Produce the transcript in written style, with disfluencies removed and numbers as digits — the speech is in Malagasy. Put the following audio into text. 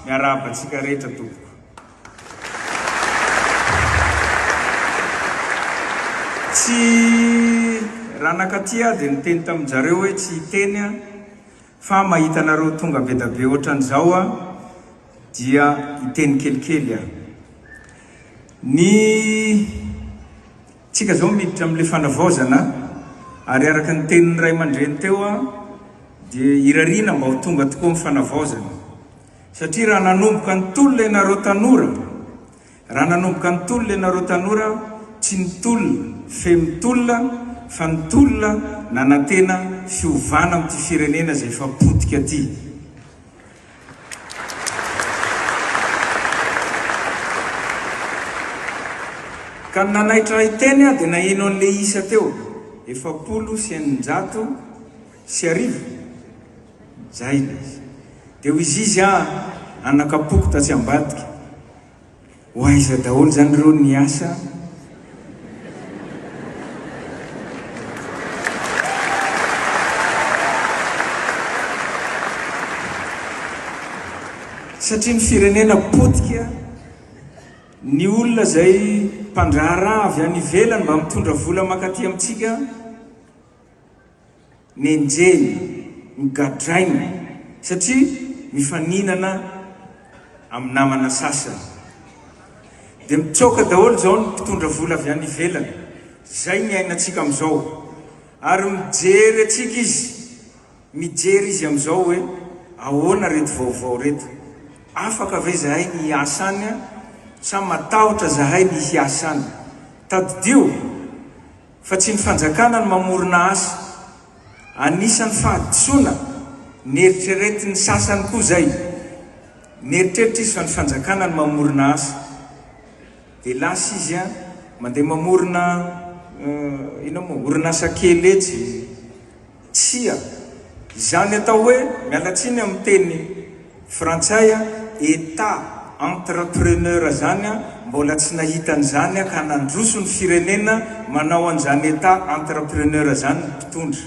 miarabantsika rehetra tompoko. Tsy raha nakatia dia niteny taminjareo hoe tsy hiteny fa mahita anareo tonga be da be ohatran'izao dia hiteny kelikely ny tsika zao miditra amin'le fanavaozana ary araka ny tenin'ny ray aman-dreny teo dia irariana mba ho tonga tokoa amin'ny fanavaozana satria raha nanomboka ny tolona ianareo tanora tsy ny tolona femitolona fa ny tolona nanantena fiovana amin'ity firenena izay efa potika ty. Ka ny nanaitra hiteny dia naheno an'le isa teo 750 zay dia hoy izy anakapoko tatsy ambadika ho aiza daholo zany reo ny asa satria ny firenena potika ny olona zay mpandrahara avy any ivelany mba mitondra vola makaty amintsika ny enjeny migadraina satria mifaninana amin'ny namana sasany dia mitsoaka daholo zao ny mpitondra vola avy any ivelany zay ny ainatsika amin'izao ary mijery atsika mijery izy amin'izao hoe ahoana reto vaovao reto afaka ve zahay ny hiasa any sa matahotra zahay ny hiasa any tadidio fa tsy ny fanjakana ny mamorona asa anisan'ny fahadisoana nieritreretin'ny sasany koa zay nieritreritra izy fa ny fanjakana ny mamorona asa dia lasa izy mandeha mamorona orinasa kely etsy tsia zany atao hoe mialatsiny amin'ny teny frantsay état entrepreneur zany mbola tsy nahitan'izany ka nandroso ny firenena manao an'izany état entrepreneur zany ny mpitondra